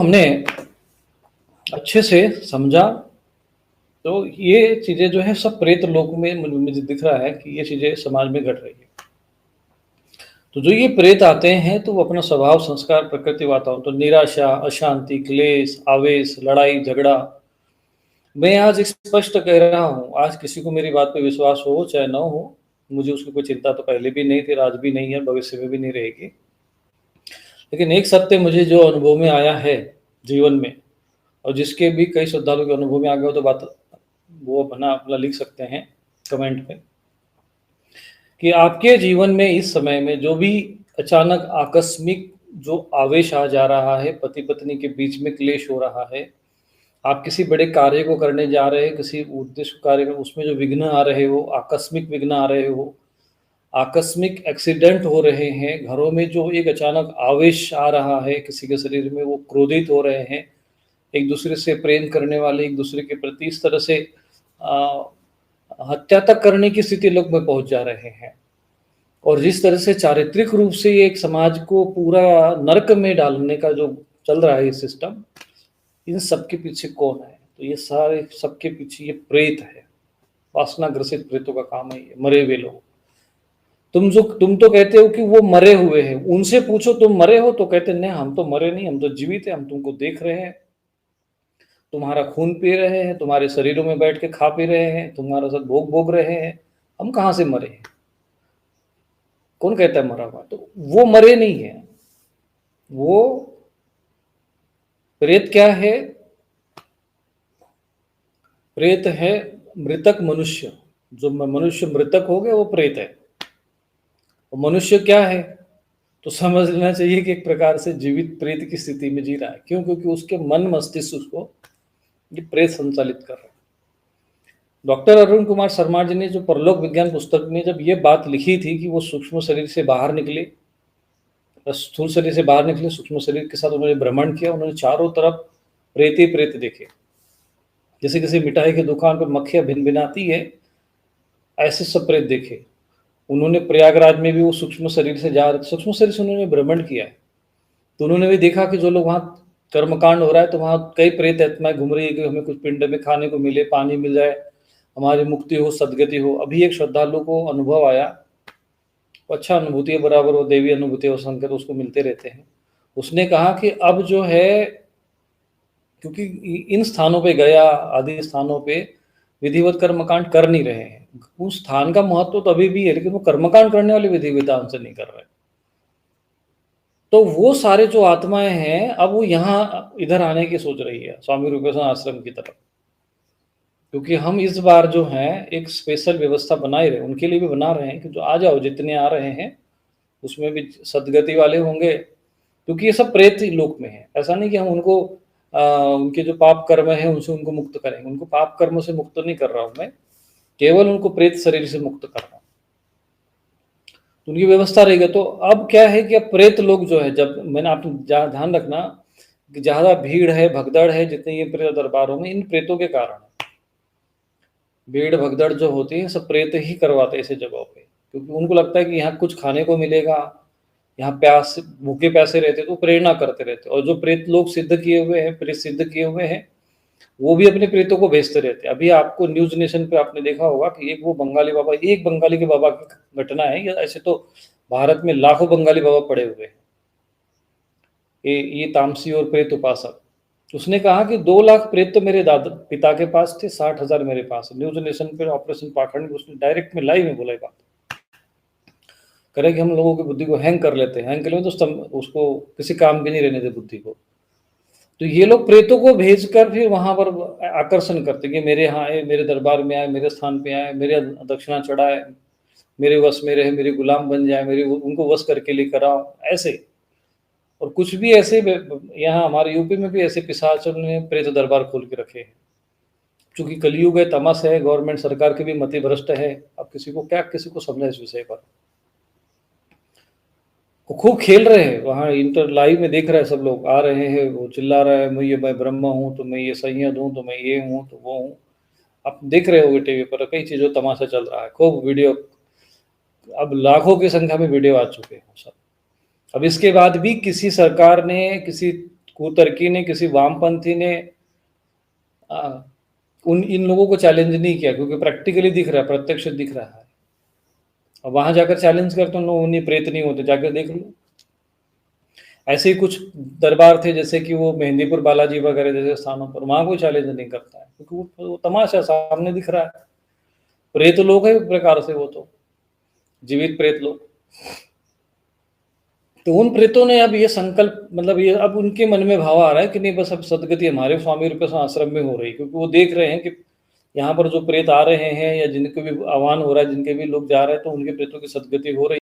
हमने अच्छे से समझा, तो ये चीज़ें जो है सब प्रेत लोक में मुझे दिख रहा है कि ये चीज़ें समाज में घट रही है। तो जो ये प्रेत आते हैं तो वो अपना स्वभाव, संस्कार, प्रकृति, वातावरण तो निराशा, अशांति, क्लेश, आवेश, लड़ाई, झगड़ा। मैं आज स्पष्ट कह रहा हूँ, आज किसी को मेरी बात पे विश्वास हो चाहे ना हो, मुझे उसकी कोई चिंता तो पहले भी नहीं थी, आज भी नहीं है, भविष्य में भी नहीं रहेगी। लेकिन एक सत्य मुझे जो अनुभव में आया है जीवन में, और जिसके भी कई श्रद्धालु के अनुभव में आ गए हो तो बात वो अपना अपना लिख सकते हैं कमेंट में, कि आपके जीवन में इस समय में जो भी अचानक आकस्मिक जो आवेश आ जा रहा है, पति पत्नी के बीच में क्लेश हो रहा है, आप किसी बड़े कार्य को करने जा रहे हैं, किसी उद्देश्य कार्य में उसमें जो विघ्न आ रहे हो, आकस्मिक विघ्न आ रहे हो, आकस्मिक एक्सीडेंट हो रहे हैं, घरों में जो एक अचानक आवेश आ रहा है, किसी के शरीर में वो क्रोधित हो रहे हैं, एक दूसरे से प्रेम करने वाले एक दूसरे के प्रति इस तरह से अ, हत्या तक करने की स्थिति लोग में पहुंच जा रहे हैं। और जिस तरह से चारित्रिक रूप से ये एक समाज को पूरा नरक में डालने का जो चल रहा है ये सिस्टम, इन सब के पीछे कौन है? तो ये सारे सबके पीछे ये प्रेत है, वासना ग्रसित प्रेतों का काम है ये, मरे हुए लोग। तुम तो कहते हो कि वो मरे हुए हैं, उनसे पूछो तुम मरे हो तो कहते नहीं हम तो मरे नहीं, हम तो जीवित हैं, हम तुमको देख रहे हैं, तुम्हारा खून पी रहे हैं, तुम्हारे शरीरों में बैठ के खा पी रहे हैं, तुम्हारा साथ भोग भोग रहे हैं, हम कहाँ से मरे हैं? कौन कहता है मरा हुआ? तो वो मरे नहीं है, वो प्रेत क्या है? प्रेत है मृतक मनुष्य, जो मनुष्य मृतक हो गए वो प्रेत है। और मनुष्य क्या है? तो समझ लेना चाहिए कि एक प्रकार से जीवित प्रेत की स्थिति में जी रहा है। क्यों? क्योंकि उसके मन मस्तिष्क उसको ये प्रेत संचालित कर रहे हैं। डॉक्टर अरुण कुमार शर्मा जी ने जो परलोक विज्ञान पुस्तक में जब ये बात लिखी थी कि वो सूक्ष्म शरीर से बाहर निकले, स्थूल शरीर से बाहर निकले, सूक्ष्म शरीर के साथ उन्होंने भ्रमण किया, उन्होंने चारों तरफ प्रेत ही प्रेत देखे। जैसे किसी मिठाई की दुकान पर मक्खियां भिनभिनाती है, ऐसे सब प्रेत देखे। उन्होंने प्रयागराज में भी वो सूक्ष्म शरीर से सूक्ष्म शरीर से उन्होंने भ्रमण किया है, तो उन्होंने भी देखा कि जो लोग वहाँ कर्मकांड हो रहा है तो वहाँ कई प्रेत आत्माएं घूम रही है कि हमें कुछ पिंड में खाने को मिले, पानी मिल जाए, हमारी मुक्ति हो, सदगति हो। अभी एक श्रद्धालु को अनुभव आया, अच्छा अनुभूति है, बराबर वो देवी अनुभूति और संकेत उसको मिलते रहते हैं। उसने कहा कि अब जो है, क्योंकि इन स्थानों पे गया आदि स्थानों पे विधिवत कर्मकांड कर नहीं रहे हैं, उस स्थान का महत्व तो अभी भी है, लेकिन वो कर्मकांड करने वाले विधि विधान से नहीं कर रहे। तो वो सारे जो आत्माएं हैं अब वो यहाँ इधर आने की सोच रही है, स्वामी रूपेश्वर आश्रम की तरफ। क्योंकि हम इस बार जो है एक स्पेशल व्यवस्था बनाए रहे, उनके लिए भी बना रहे हैं कि जो आ जाओ, जितने आ रहे हैं उसमें भी सदगति वाले होंगे, क्योंकि ये सब प्रेत लोक में है। ऐसा नहीं कि हम उनको उनके जो पाप कर्म है उनसे उनको मुक्त करेंगे, उनको पाप कर्म से मुक्त नहीं कर रहा हूं मैं, केवल उनको प्रेत शरीर से मुक्त कर रहा हूं। तो उनकी व्यवस्था रहेगी। तो अब क्या है कि अब प्रेत लोग जो है, जब मैंने आप ध्यान रखना कि ज्यादा भीड़ है, भगदड़ है जितने ये प्रेत दरबारों में, इन प्रेतों के कारण भीड़ भगदड़ जो होती है सब प्रेत ही करवाते हैं ऐसे जगहों पे, क्योंकि उनको लगता है कि यहाँ कुछ खाने को मिलेगा, यहाँ प्यास भूखे प्यासे रहते तो प्रेरणा करते रहते। और जो प्रेत लोग सिद्ध किए हुए हैं, प्रेत सिद्ध किए हुए हैं, वो भी अपने प्रेतों को भेजते रहते हैं। अभी आपको न्यूज नेशन पे आपने देखा होगा कि एक वो बंगाली बाबा, एक बंगाली के बाबा की घटना है, ऐसे तो भारत में लाखों बंगाली बाबा पड़े हुए हैं, ये तामसी और प्रेत उपासक। उसने कहा कि 2 लाख प्रेत तो मेरे दादा पिता के पास थे, 60,000 मेरे पास। न्यूज नेशन पे ऑपरेशन पाखंड में उसने डायरेक्ट में लाइव में बोला बात, करे कि हम लोगों की बुद्धि को हैंग कर लेते हैं, हैंग कर लेते तो उसको किसी काम की नहीं रहने दे बुद्धि को। तो ये लोग प्रेतों को भेजकर फिर वहां पर आकर्षण करते कि मेरे यहाँ आए, मेरे दरबार में आए, मेरे स्थान पे आए, मेरे दक्षिणा चढ़ाए, मेरे वश में रहे, मेरे गुलाम बन जाए, मेरे उनको वश करके लेकर आओ, ऐसे। और कुछ भी ऐसे यहाँ हमारे यूपी में भी ऐसे पिशाचों ने प्रेत दरबार खोल के रखे हैं। चूंकि कलयुग है, तमस है, गवर्नमेंट सरकार की भी मति भ्रष्ट है, अब किसी को क्या किसी को समझा इस विषय पर। वो खूब खेल रहे हैं वहाँ, इंटर लाइव में देख रहे हैं, सब लोग आ रहे हैं, वो चिल्ला रहा है मैं ब्रह्म हूँ, तो मैं ये संयद हूँ, तो मैं ये हूँ, तो वो हूँ। आप देख रहे होगे टीवी पर कई चीज़ों तमाशा चल रहा है, खूब वीडियो, अब लाखों की संख्या में वीडियो आ चुके हैं सब। अब इसके बाद भी किसी सरकार ने किसी कुतर्की ने, किसी वामपंथी ने इन लोगों को चैलेंज नहीं किया, क्योंकि प्रैक्टिकली दिख रहा है, प्रत्यक्ष दिख रहा है। अब वहां जाकर चैलेंज करते उन लोग, उन्हीं प्रेत नहीं होते, जाकर देख लो। ऐसे ही कुछ दरबार थे, जैसे कि वो मेहंदीपुर बालाजी वगैरह जैसे स्थानों पर, वहां कोई चैलेंज नहीं करता है, क्योंकि वो तमाशा सामने दिख रहा है। प्रेत लोग है एक प्रकार से, वो तो जीवित प्रेत लोग। तो उन प्रेतों ने अब ये संकल्प, मतलब ये अब उनके मन में भाव आ रहा है कि नहीं, बस अब सदगति हमारे स्वामी रूप आश्रम में हो रही, क्योंकि वो देख रहे हैं कि यहाँ पर जो प्रेत आ रहे हैं या जिनके भी आह्वान हो रहा है, जिनके भी लोग जा रहे हैं, तो उनके प्रेतों की सदगति हो रही है।